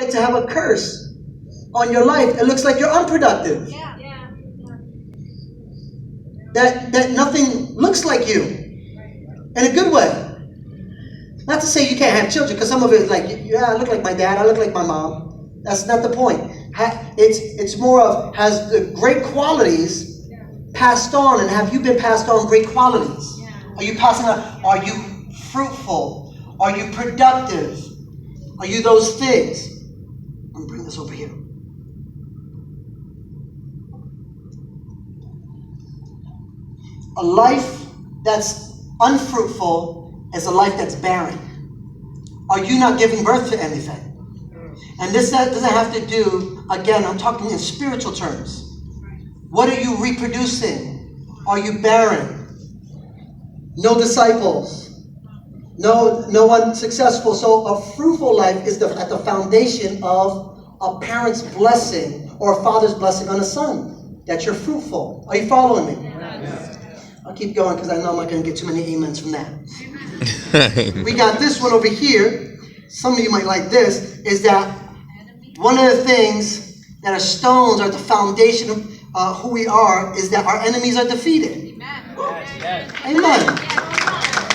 like to have a curse on your life, it looks like you're unproductive. That nothing looks like you in a good way. Not to say you can't have children, because some of it is like, yeah, I look like my dad, I look like my mom. That's not the point. It's more of, has the great qualities passed on, and have you been passed on great qualities? Are you passing on? Are you fruitful? Are you productive? Are you those things? Let me bring this over here. A life that's unfruitful is a life that's barren. Are you not giving birth to anything? And this doesn't have to do, again, I'm talking in spiritual terms. What are you reproducing? Are you barren? No disciples. No one successful. So a fruitful life is at the foundation of a parent's blessing or a father's blessing on a son. That you're fruitful. Are you following me? Yes. I'll keep going because I know I'm not going to get too many amens from that. We got this one over here. Some of you might like this. Is that one of the things that are stones are the foundation of who we are, is that our enemies are defeated. Amen.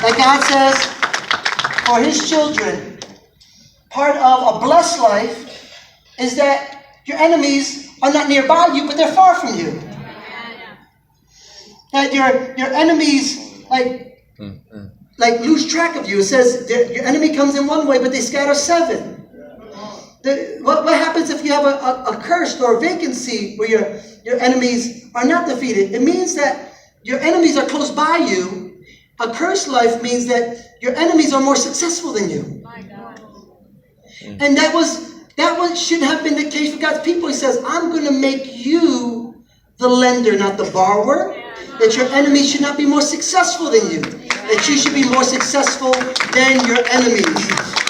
Like God says, for his children, part of a blessed life is that your enemies are not nearby you, but they're far from you. That your enemies like lose track of you. It says your enemy comes in one way, but they scatter seven. What happens if you have a curse or a vacancy where your enemies are not defeated? It means that your enemies are close by you. A cursed life means that your enemies are more successful than you. And that should have been the case for God's people. He says, I'm going to make you the lender, not the borrower. That your enemies should not be more successful than you. That you should be more successful than your enemies.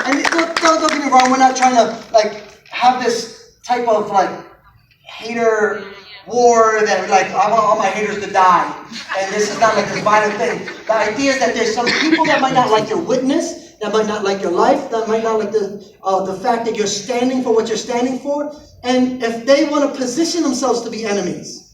And don't get me wrong, we're not trying to have this type of hater war that I want all my haters to die. And this is not like this violent thing. The idea is that there's some people that might not like your witness, that might not like your life, that might not like the fact that you're standing for what you're standing for. And if they want to position themselves to be enemies,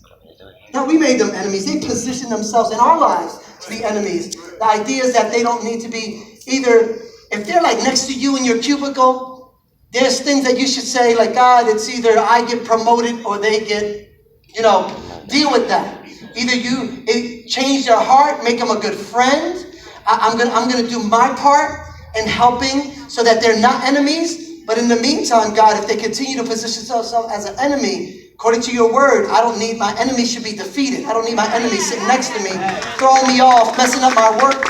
now we made them enemies. They position themselves in our lives to be enemies. The idea is that they don't need to be either, if they're next to you in your cubicle, there's things that you should say God, it's either I get promoted or they get, deal with that. Either you change their heart, make them a good friend. I'm gonna do my part in helping so that they're not enemies. But in the meantime, God, if they continue to position themselves as an enemy, according to your word, I don't need my enemies should be defeated. I don't need my enemies sitting next to me, throwing me off, messing up my work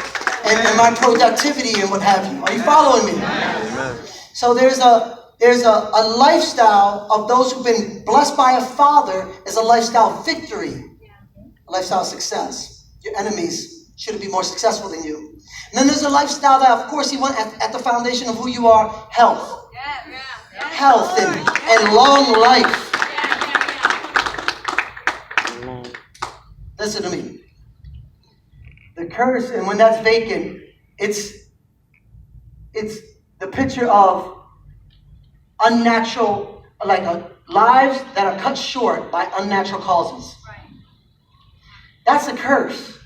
and my productivity and what have you. Are you following me? Amen. So there's a lifestyle of those who've been blessed by a father is a lifestyle of victory, a lifestyle of success. Your enemies should be more successful than you. And then there's a lifestyle that, of course, he went at the foundation of who you are, health. Health and long life. Listen to me. The curse, and when that's vacant, it's the picture of unnatural, lives that are cut short by unnatural causes. That's a curse.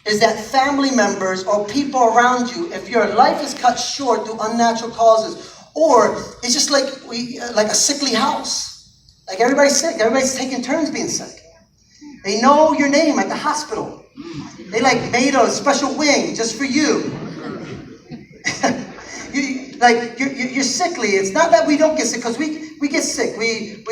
Is that family members or people around you, if your life is cut short through unnatural causes, or it's just like a sickly house. Everybody's sick. Everybody's taking turns being sick. They know your name at the hospital. They made a special wing just for you. You're sickly. It's not that we don't get sick, because we get sick. We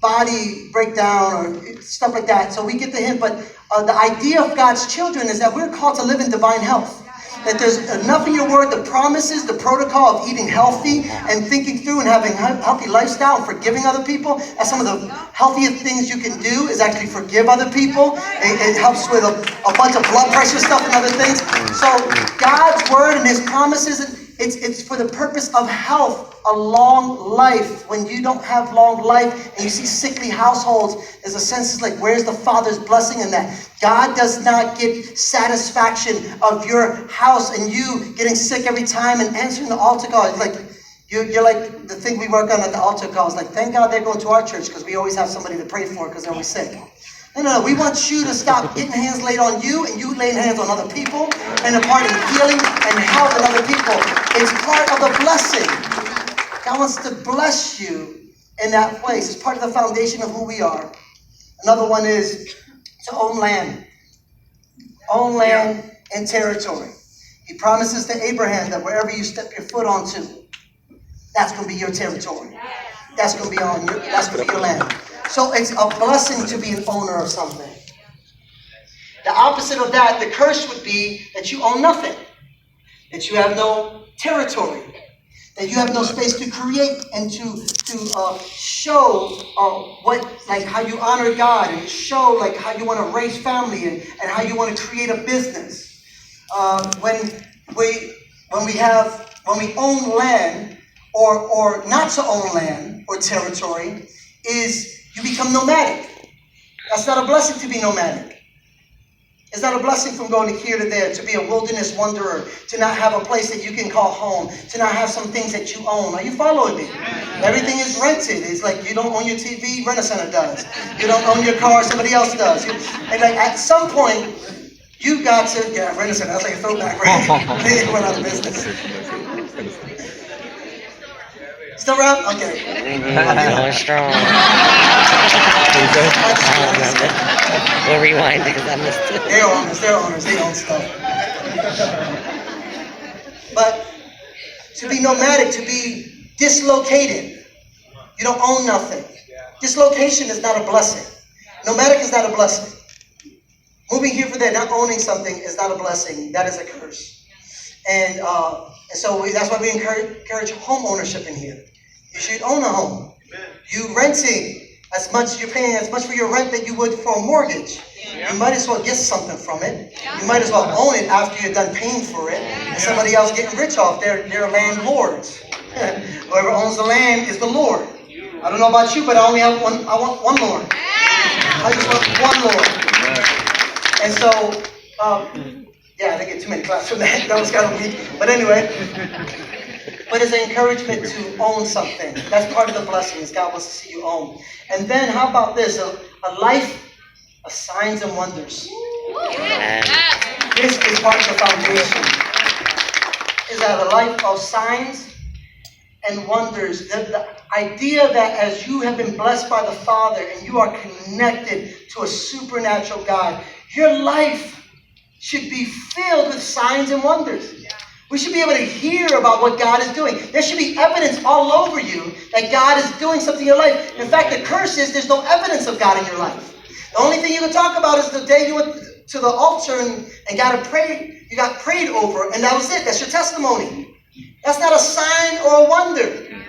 body breakdown or stuff like that. So we get the hint. But the idea of God's children is that we're called to live in divine health. That there's enough in your word, the promises, the protocol of eating healthy and thinking through and having a healthy lifestyle and forgiving other people. That's some of the healthiest things you can do, is actually forgive other people. It helps with a bunch of blood pressure stuff and other things. So God's word and his promises, it's for the purpose of health, a long life. When you don't have long life and you see sickly households, there's a sense where's the Father's blessing in that? God does not get satisfaction of your house and you getting sick every time and answering the altar call. You're like the thing we work on at the altar calls, like, thank God they're going to our church because we always have somebody to pray for because they're always sick. No. We want you to stop getting hands laid on you and you laying hands on other people and a part of healing and helping other people. It's part of the blessing. God wants to bless you in that place. It's part of the foundation of who we are. Another one is to own land. Own land and territory. He promises to Abraham that wherever you step your foot onto, that's going to be your territory. That's going to be that's going to be your land. So it's a blessing to be an owner of something. The opposite of that, the curse would be that you own nothing. That you have no territory. That you have no space to create and to show how you honor God and show like how you want to raise family and how you want to create a business. When we own land or not to own land or territory is you become nomadic. That's not a blessing to be nomadic. It's not a blessing from going to here to there, to be a wilderness wanderer, to not have a place that you can call home, to not have some things that you own. Are you following me? Everything is rented. It's like you don't own your TV, Rent-A-Center does. You don't own your car, somebody else does. And like at some point, you got to, Rent-A-Center, that's like a throwback, right? They went out of business. Still around? Okay. Going strong. We'll rewind because I missed it. They're owners, they own stuff. But to be nomadic, to be dislocated, you don't own nothing. Dislocation is not a blessing. Nomadic is not a blessing. Moving here for there, not owning something is not a blessing. That is a curse. And so that's why we encourage home ownership in here. You should own a home. You renting you're paying as much for your rent that you would for a mortgage. You might as well get something from it. You might as well own it after you're done paying for it. And somebody else getting rich off. They're landlords. Whoever owns the land is the Lord. I don't know about you, but I only have one. I want one Lord. I just want one Lord. And so, I didn't get too many claps from that. That was kind of weak. But anyway. But it's an encouragement to own something. That's part of the blessing, is God wants to see you own. And then how about this? A life of signs and wonders. This is part of the foundation. Is that a life of signs and wonders. The idea that as you have been blessed by the Father and you are connected to a supernatural God, your life should be filled with signs and wonders. We should be able to hear about what God is doing. There should be evidence all over you that God is doing something in your life. In fact, the curse is there's no evidence of God in your life. The only thing you can talk about is the day you went to the altar and you got prayed over, and that was it. That's your testimony. That's not a sign or a wonder.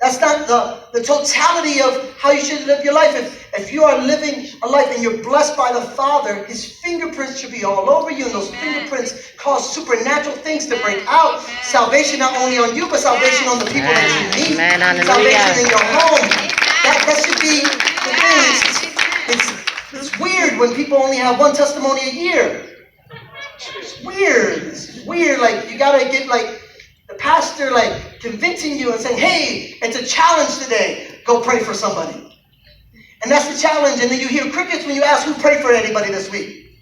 That's not the totality of how you should live your life. If you are living a life and you're blessed by the Father, His fingerprints should be all over you, and those fingerprints cause supernatural things to break out. Salvation not only on you, but salvation on the people that you meet. Salvation in your home. That should be the thing. It's weird when people only have one testimony a year. It's weird. It's weird. Like you gotta get like the pastor like convincing you and saying, "Hey, it's a challenge today. Go pray for somebody." And that's the challenge. And then you hear crickets when you ask who prayed for anybody this week.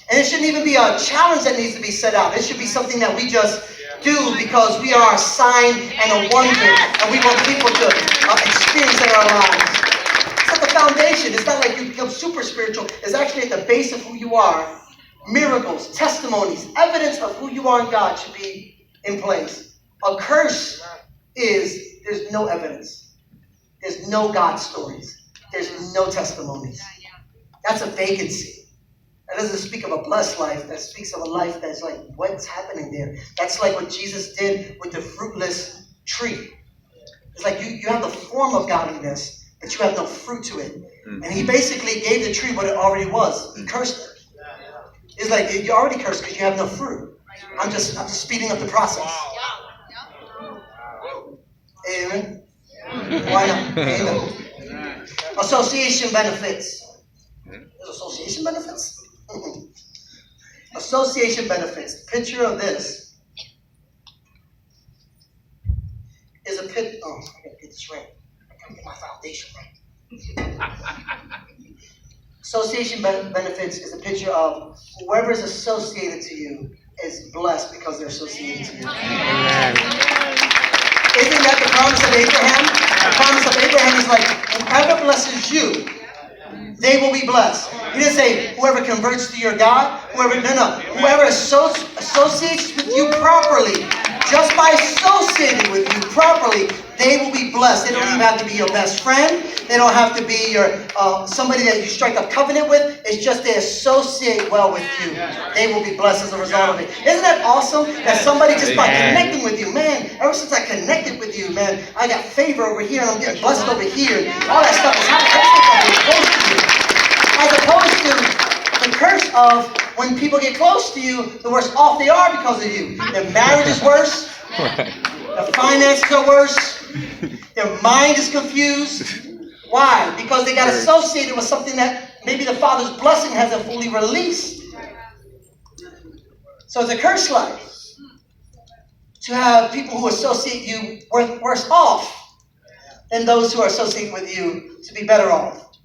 And it shouldn't even be a challenge that needs to be set out. It should be something that we just do because we are a sign and a wonder, and we want people to experience in our lives. It's at the foundation. It's not like you become super spiritual. It's actually at the base of who you are. Miracles, testimonies, evidence of who you are in God should be in place. A curse is there's no evidence. There's no God stories. There's no testimonies. That's a vacancy. That doesn't speak of a blessed life. That speaks of a life that's like, what's happening there? That's like what Jesus did with the fruitless tree. It's like you have the form of godliness, but you have no fruit to it. And He basically gave the tree what it already was. He cursed it. It's like you already cursed because you have no fruit. I'm just speeding up the process. Amen. Why not? Amen. Association benefits. There's association benefits? Association benefits. Picture of this a pit. Oh, I gotta get this right. I gotta get my foundation right. Association benefits is a picture of whoever is associated to you is blessed because they're associated to you. Amen. Isn't that the promise of Abraham? The promise of Abraham is like, whoever blesses you, they will be blessed. He didn't say, whoever converts to your God, no. Whoever associates with you properly, just by associating with you properly, they will be blessed. They don't even have to be your best friend. They don't have to be your somebody that you strike a covenant with. It's just they associate well with you. They will be blessed as a result of it. Isn't that awesome? That somebody just by connecting with you, man, ever since I connected with you, man, I got favor over here and I'm getting blessed over here. All that stuff is happening. As opposed to the curse of when people get close to you, the worse off they are because of you. Their marriage is worse. Their finances are worse. Their mind is confused. Why? Because they got associated with something that maybe the Father's blessing hasn't fully released. So it's a cursed life to have people who associate you worse off than those who are associating with you to be better off.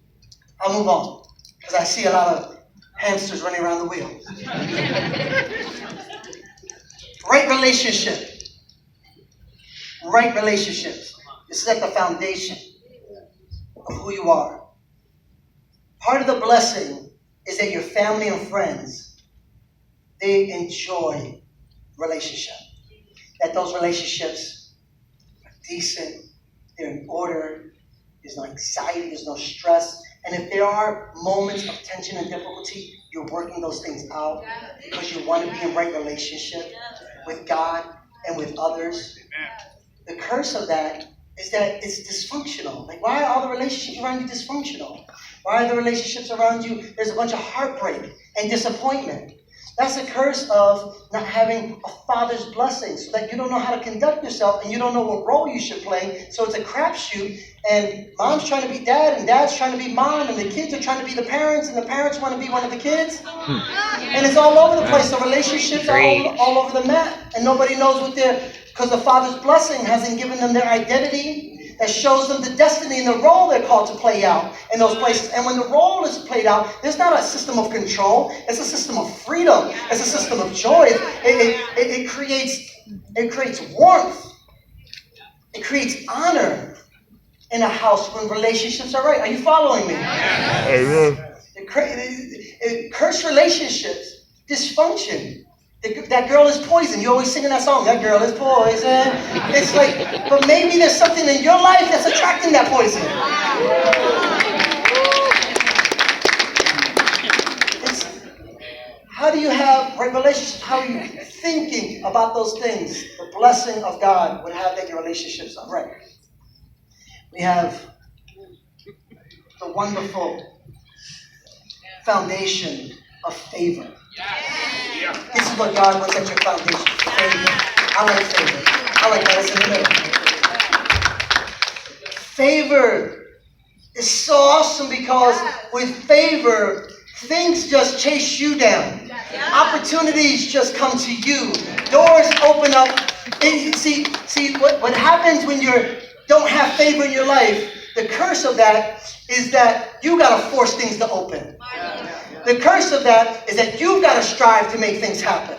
I'll move on because I see a lot of hamsters running around the wheel. Right relationship. Right relationships. This is at the foundation of who you are. Part of the blessing is that your family and friends, they enjoy relationship. That those relationships are decent, they're in order, there's no anxiety, there's no stress. And if there are moments of tension and difficulty, you're working those things out because you want to be in right relationship with God and with others. The curse of that is that it's dysfunctional. Like, why are all the relationships around you dysfunctional? Why are the relationships around you, there's a bunch of heartbreak and disappointment? That's a curse of not having a father's blessing, so that you don't know how to conduct yourself and you don't know what role you should play. So it's a crapshoot, and mom's trying to be dad and dad's trying to be mom, and the kids are trying to be the parents and the parents want to be one of the kids. And it's all over the place. The relationships are all over the map, and nobody knows what they're, because the Father's blessing hasn't given them their identity that shows them the destiny and the role they're called to play out in those places. And when the role is played out, there's not a system of control. It's a system of freedom. It's a system of joy. It creates warmth. It creates honor in a house when relationships are right. Are you following me? Cursed relationships, dysfunction. That girl is poison. You always singing that song. That girl is poison. It's like, but maybe there's something in your life that's attracting that poison. How do you have right relationships? How are you thinking about those things? The blessing of God would have that your relationships are right. We have the wonderful foundation of favor. This is what God wants at your foundation. Favor. I like favor. I like that. It's in the middle. Favor is so awesome because with favor, things just chase you down. Opportunities just come to you. Doors open up. And see what happens when you don't have favor in your life, the curse of that is that you got to force things to open. The curse of that is that you've got to strive to make things happen.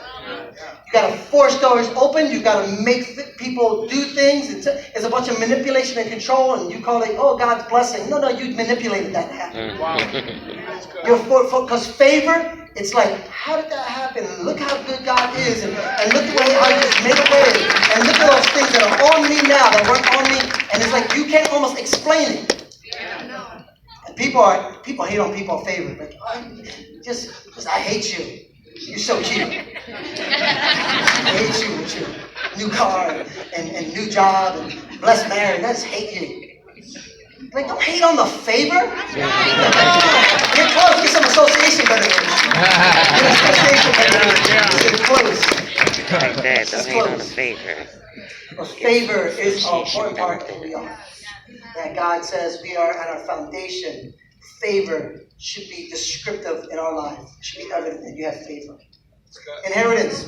You got to force doors open. You got to make people do things. It's a bunch of manipulation and control, and you call it, oh, God's blessing. No, you manipulated that to happen. Wow. Because favor, it's like, how did that happen? And look how good God is, and look at how He just made a way, and look at those things that are on me now that weren't on me, and it's like you can't almost explain it. People hate on people of favor. Like, just I hate you. You're so cute. I hate you with your new car and new job and blessed marriage. I just hate you. Like, don't hate on the favor. Get close. Get some association benefits. Get close. Like that. Don't hate on the favor. But favor is an important part of who we are. That God says we are at our foundation. Favor should be descriptive in our life. It should be evident that you have favor. Inheritance.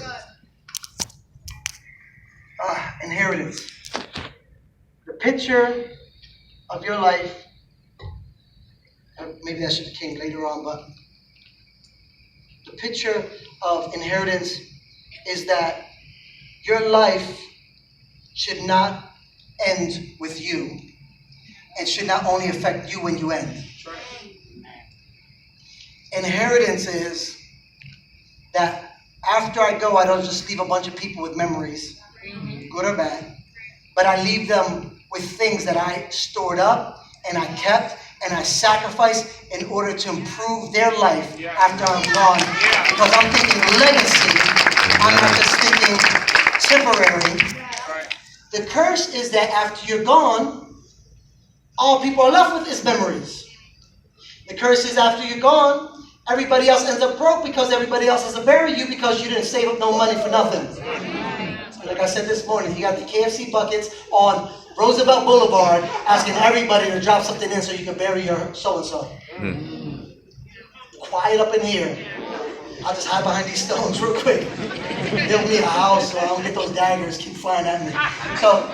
Inheritance. picture of your life, maybe that should have came later on, but the picture of inheritance is that your life should not end with you. It should not only affect you when you end. Inheritance is that after I go, I don't just leave a bunch of people with memories, good or bad, but I leave them with things that I stored up and I kept and I sacrificed in order to improve their life after I'm gone. Because I'm thinking legacy. I'm not just thinking temporary. The curse is that after you're gone, all people are left with is memories. The curse is after you're gone, everybody else ends up broke because everybody else has to bury you because you didn't save up no money for nothing. Like I said this morning, you got the KFC buckets on Roosevelt Boulevard asking everybody to drop something in so you can bury your so-and-so. Quiet up in here. I'll just hide behind these stones real quick. Build me a house so I don't get those daggers keep flying at me. So,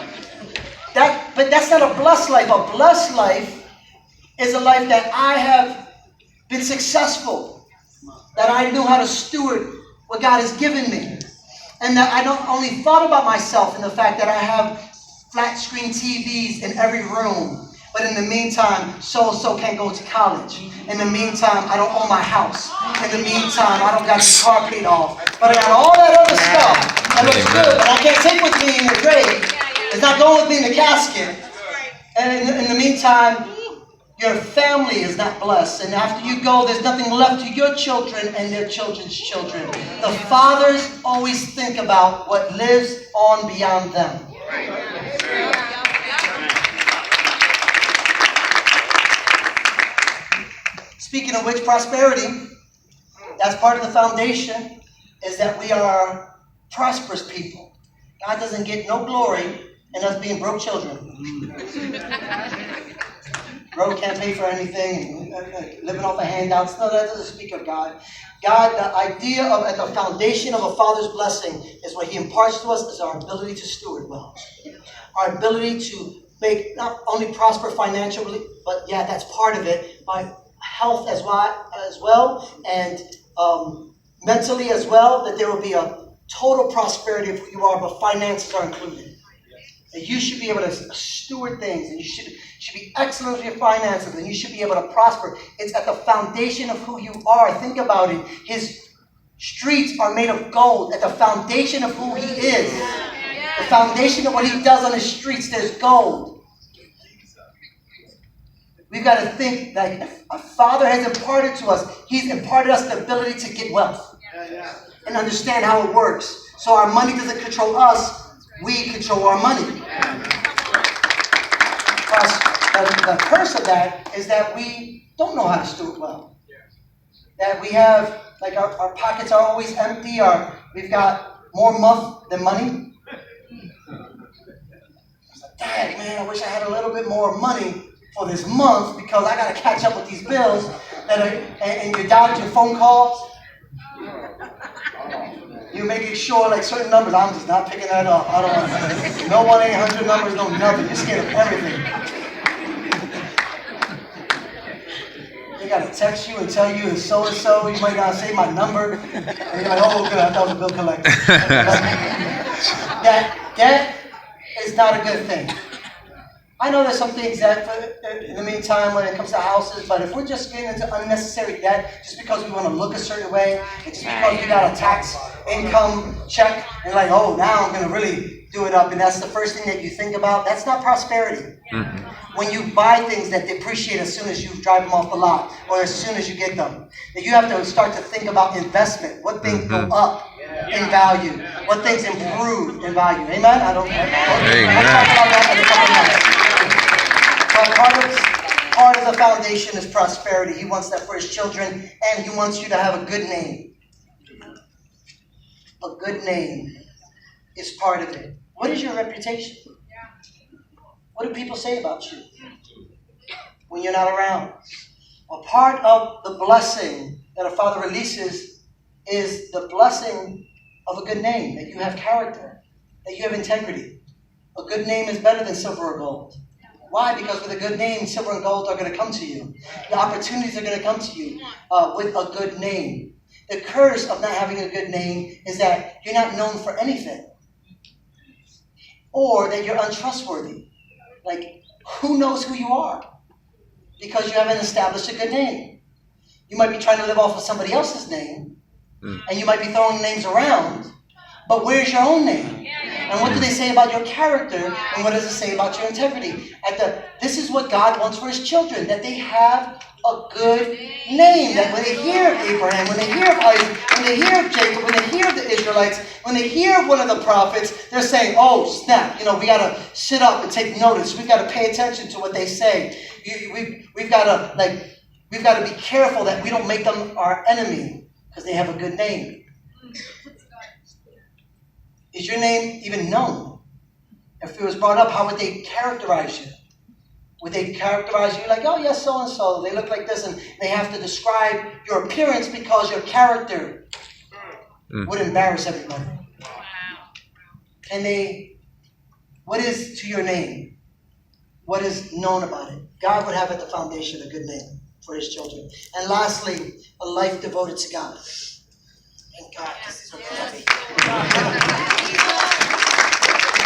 but that's not a blessed life. A blessed life is a life that I have been successful, that I knew how to steward what God has given me, and that I don't only thought about myself in the fact that I have flat screen TVs in every room, but in the meantime, so-and-so can't go to college. In the meantime, I don't own my house. In the meantime, I don't got the car paid off. But I got all that other stuff that looks good, but I can't take with me in the grave. It's not going with me in the casket. And in the meantime, your family is not blessed. And after you go, there's nothing left to your children and their children's children. The fathers always think about what lives on beyond them. Speaking of which, prosperity, that's part of the foundation, is that we are prosperous people. God doesn't get no glory in us being broke children. Broke, can't pay for anything, living off of handouts. No, that doesn't speak of God. God, the idea of at the foundation of a father's blessing is what he imparts to us is our ability to steward well. Our ability to make not only prosper financially, but that's part of it, by health as well, and mentally as well, that there will be a total prosperity of who you are, but finances are included. That you should be able to steward things, and you should be excellent with your finances, and you should be able to prosper. It's at the foundation of who you are. Think about it. His streets are made of gold. At the foundation of who he is, the foundation of what he does on his streets, there's gold. We've got to think that if a father has imparted to us, he's imparted us the ability to get wealth and understand how it works. So our money doesn't control us. We control our money. The curse of that is that we don't know how to steward well. That we have, like our pockets are always empty, we've got more muff than money. It's like, Dad, man, I wish I had a little bit more money for this month because I got to catch up with these bills and you're dodging phone calls. You're making sure, like certain numbers, I'm just not picking that up. I don't want to. No 1-800 numbers, no nothing. You're scared of everything. They got to text you and tell you it's so-and-so. You might not say my number. And you're like, oh, good, I thought it was a bill collector. That is not a good thing. I know there's some things that, in the meantime, when it comes to houses, but if we're just getting into unnecessary debt just because we want to look a certain way, and just because we got a tax income check, and like, oh, now I'm going to really do it up, and that's the first thing that you think about, that's not prosperity. Mm-hmm. When you buy things that depreciate as soon as you drive them off the lot, or as soon as you get them, that you have to start to think about investment, what things go up in value, what things improve in value. Amen? We'll talk about that in a couple of minutes. Part of the foundation is prosperity. He wants that for his children, and he wants you to have a good name. A good name is part of it. What is your reputation? What do people say about you when you're not around? A part of the blessing that a father releases is the blessing of a good name, that you have character, that you have integrity. A good name is better than silver or gold. Why? Because with a good name, silver and gold are going to come to you. The opportunities are going to come to you with a good name. The curse of not having a good name is that you're not known for anything. Or that you're untrustworthy. Like, who knows who you are? Because you haven't established a good name. You might be trying to live off of somebody else's name, and you might be throwing names around, but where's your own name? And what do they say about your character, and what does it say about your integrity? This is what God wants for his children, that they have a good name. That when they hear of Abraham, when they hear of Isaac, when they hear of Jacob, when they hear of the Israelites, when they hear of one of the prophets, they're saying, oh, snap, we got to sit up and take notice. We've got to pay attention to what they say. We've got to be careful that we don't make them our enemy because they have a good name. Is your name even known? If it was brought up, how would they characterize you? Would they characterize you like, oh, yes, so-and-so, they look like this, and they have to describe your appearance because your character would embarrass everybody? What is to your name? What is known about it? God would have at the foundation a good name for his children. And lastly, a life devoted to God. Thank God. This is so heavy.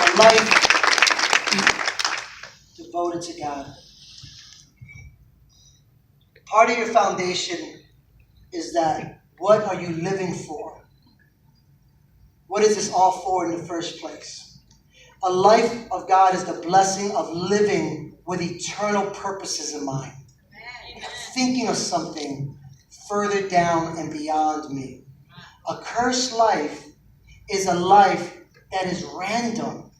A life devoted to God. Part of your foundation is that what are you living for? What is this all for in the first place? A life of God is the blessing of living with eternal purposes in mind. Thinking of something further down and beyond me. A cursed life is a life that is random.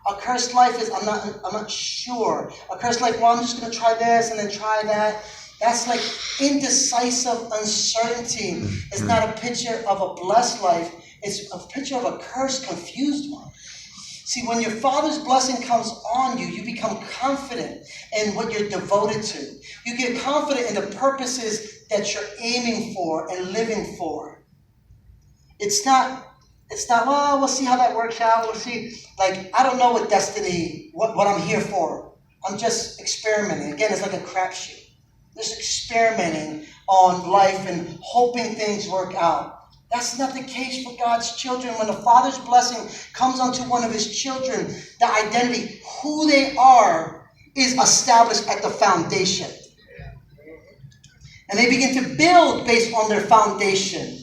A cursed life is, I'm not sure. A cursed life, well, I'm just going to try this and then try that. That's like indecisive uncertainty. It's not a picture of a blessed life. It's a picture of a cursed, confused one. See, when your Father's blessing comes on you, you become confident in what you're devoted to. You get confident in the purposes that you're aiming for and living for. It's not, well, we'll see how that works out. We'll see. Like, I don't know what destiny, what I'm here for. I'm just experimenting. Again, it's like a crapshoot. Just experimenting on life and hoping things work out. That's not the case for God's children. When the Father's blessing comes onto one of his children, the identity, who they are, is established at the foundation. And they begin to build based on their foundation.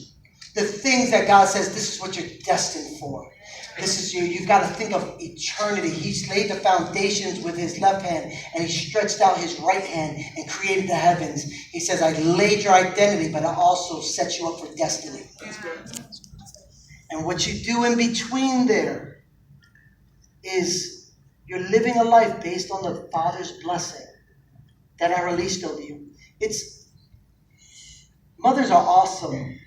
The things that God says, this is what you're destined for. This is you. You've got to think of eternity. He's laid the foundations with his left hand, and he stretched out his right hand and created the heavens. He says, I laid your identity, but I also set you up for destiny. And what you do in between there is you're living a life based on the Father's blessing that I released over you. Mothers are awesome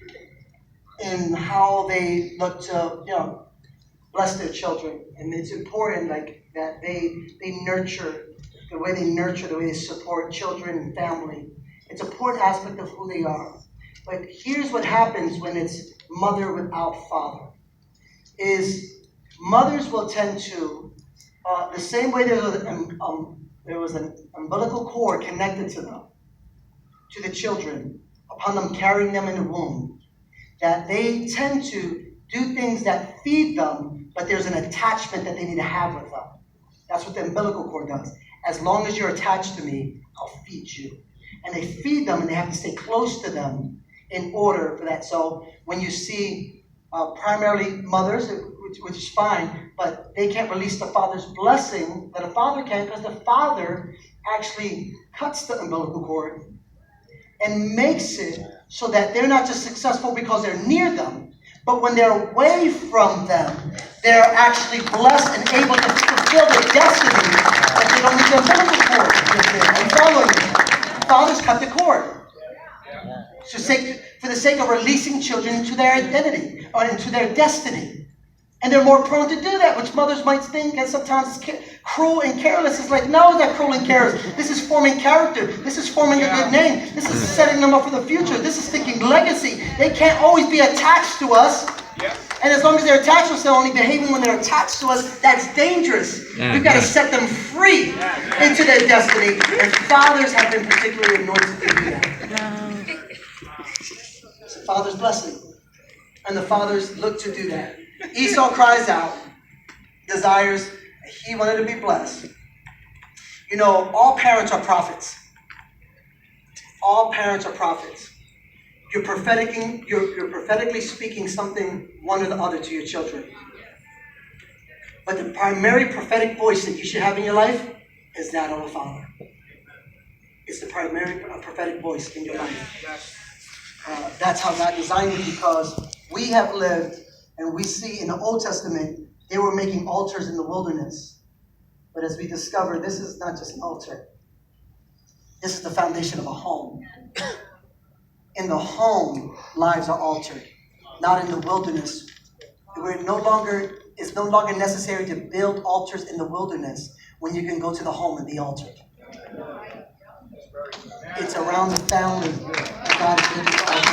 in how they look to, bless their children. And it's important that they nurture, the way they support children and family. It's an important aspect of who they are. But here's what happens when it's mother without father. Is mothers will tend to, the same way there was an umbilical cord connected to them, to the children, upon them carrying them in the womb, that they tend to do things that feed them, but there's an attachment that they need to have with them. That's what the umbilical cord does. As long as you're attached to me, I'll feed you. And they feed them, and they have to stay close to them in order for that. So when you see primarily mothers, which is fine, but they can't release the father's blessing that a father can, because the father actually cuts the umbilical cord and makes it so that they're not just successful because they're near them, but when they're away from them, they're actually blessed and able to fulfill their destiny that they don't need the umbilical cord. Are you following me? Fathers cut the cord. For the sake of releasing children into their identity or into their destiny. And they're more prone to do that, which mothers might think, and sometimes it's cruel and careless. It's like, no, it's not cruel and careless. This is forming character. This is forming a good name. This is setting them up for the future. This is thinking legacy. They can't always be attached to us And as long as they're attached to us, they're only behaving when they're attached to us. That's dangerous. We've got to set them free into their destiny. And fathers have been particularly anointed to do that. It's the father's blessing. And the fathers look to do that. Esau cries out, desires, he wanted to be blessed. You know, all parents are prophets. All parents are prophets. You're prophetically speaking something, one or the other, to your children. But the primary prophetic voice that you should have in your life is that of a father. It's the primary prophetic voice in your life. That's how God designed it, because we have lived, and we see in the Old Testament, they were making altars in the wilderness. But as we discover, this is not just an altar. This is the foundation of a home. In the home, lives are altered, not in the wilderness. It's no longer necessary to build altars in the wilderness when you can go to the home and be altered. It's around the family that God is building the altar.